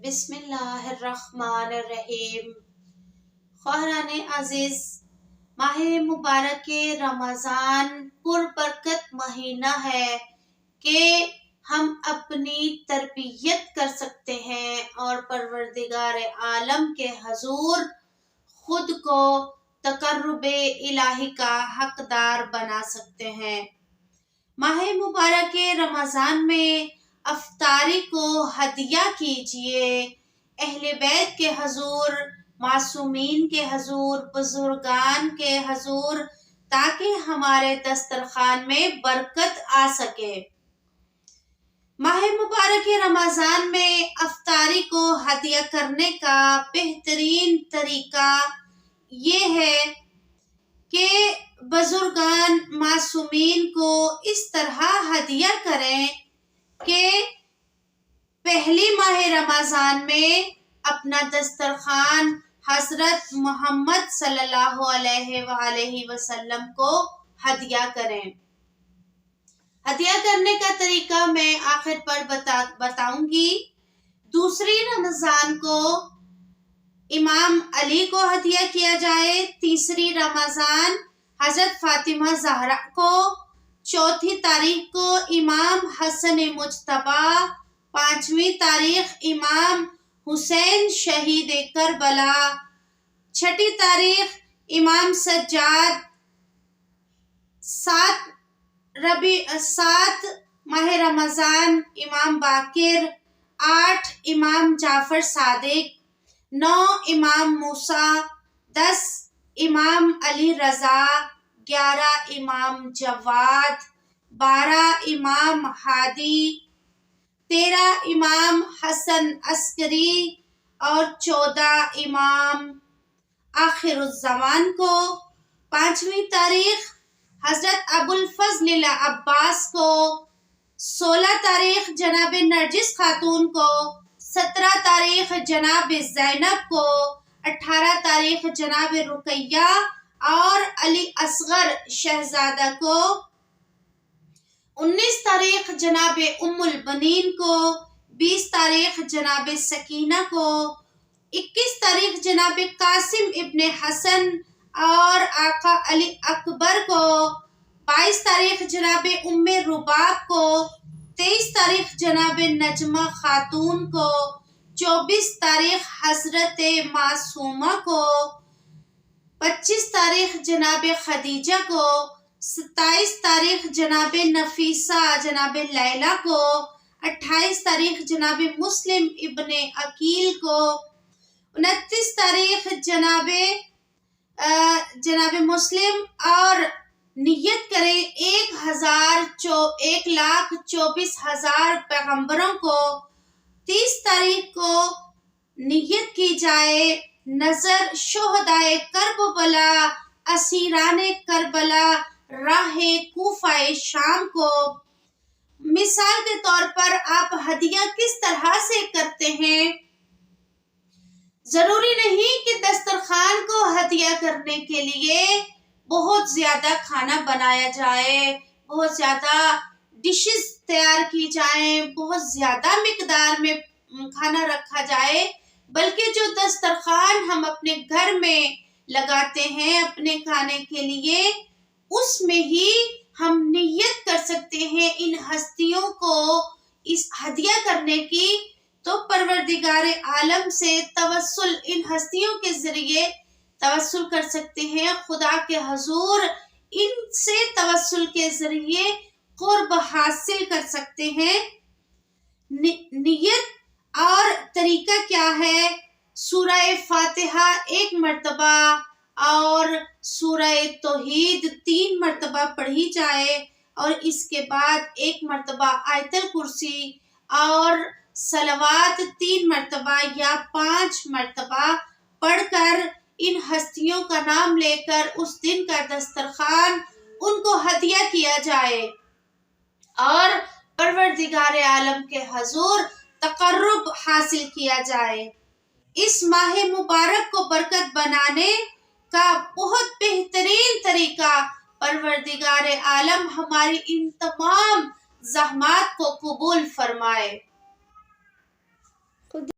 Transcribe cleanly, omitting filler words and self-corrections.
بسم اللہ الرحمن الرحیم۔ خواہران عزیز، ماہ مبارک رمضان پربرکت مہینہ ہے کہ ہم اپنی تربیت کر سکتے ہیں اور پروردگار عالم کے حضور خود کو تقرب الہی کا حقدار بنا سکتے ہیں۔ ماہ مبارک رمضان میں افطاری کو ہدیہ کیجیے، اہل بیت کے حضور، معصومین کے حضور، بزرگان کے حضور، تاکہ ہمارے دسترخوان میں برکت آ سکے۔ ماہ مبارک رمضان میں افطاری کو ہدیہ کرنے کا بہترین طریقہ یہ ہے کہ بزرگان معصومین کو اس طرح ہدیہ کریں کہ پہلی ماہ رمضان میں اپنا دسترخوان حضرت محمد صلی اللہ علیہ وآلہ وسلم کو ہدیہ کریں۔ ہدیہ کرنے کا طریقہ میں آخر پر بتاؤں گی۔ دوسری رمضان کو امام علی کو ہدیہ کیا جائے، تیسری رمضان حضرت فاطمہ زہرا کو، چوتھی تاریخ کو امام حسن مجتبی، پانچویں تاریخ امام حسین شہید کربلا، چھٹی تاریخ امام سجاد، 7 ماہ رمضان امام باقر، 8 امام جعفر صادق، 9 امام موسیٰ، 10 امام علی رضا، 11 امام جواد، 12 امام ہادی، 13 امام حسن عسکری اور 14 امام آخر الزمان کو، 5ویں تاریخ حضرت ابوالفضل عباس کو، 16 تاریخ جناب نرجس خاتون کو، 17 تاریخ جناب زینب کو، 18 تاریخ جناب رقیہ اور علی اصغر شہزادہ کو، 19 تاریخ جناب ام البنین کو، 20 تاریخ جناب سکینہ کو، 21 تاریخ جناب قاسم ابن حسن اور آقا علی اکبر کو، 22 تاریخ جناب ام رباب کو، 23 تاریخ جناب نجمہ خاتون کو، 24 تاریخ حضرت معصومہ کو، 25 تاریخ جناب خدیجہ کو، 27 تاریخ جناب نفیسہ جناب لیلہ کو، 28 تاریخ جناب مسلم ابن عقیل کو، 29 تاریخ جناب مسلم، اور نیت کریں 1,24,000 پیغمبروں کو۔ 30 تاریخ کو نیت کی جائے نظر شہدائے کربلا، اسیران کربلا، راہ کوفہ شام کو۔ مثال کے طور پر آپ ہدیہ کس طرح سے کرتے ہیں؟ ضروری نہیں کہ دسترخوان کو ہدیہ کرنے کے لیے بہت زیادہ کھانا بنایا جائے، بہت زیادہ ڈشز تیار کی جائیں، بہت زیادہ مقدار میں کھانا رکھا جائے، بلکہ جو دسترخوان ہم اپنے گھر میں لگاتے ہیں اپنے کھانے کے لیے، اس میں ہی ہم نیت کر سکتے ہیں ان ہستیوں کو اس ہدیہ کرنے کی، تو پروردگار عالم سے توسل ان ہستیوں کے ذریعے توسل کر سکتے ہیں، خدا کے حضور ان سے توسل کے ذریعے قرب حاصل کر سکتے ہیں۔ نیت اور طریقہ کیا ہے؟ سورہ فاتحہ 1 مرتبہ اور سورہ توحید 3 مرتبہ پڑھی جائے، اور اس کے بعد 1 مرتبہ آیت الکرسی اور صلوات 3 مرتبہ یا 5 مرتبہ پڑھ کر ان ہستیوں کا نام لے کر اس دن کا دسترخوان ان کو ہدیہ کیا جائے اور پروردگار عالم کے حضور تقرب حاصل کیا جائے۔ اس ماہ مبارک کو برکت بنانے کا بہت بہترین طریقہ پروردگار عالم ہماری ان تمام زحمات کو قبول فرمائے۔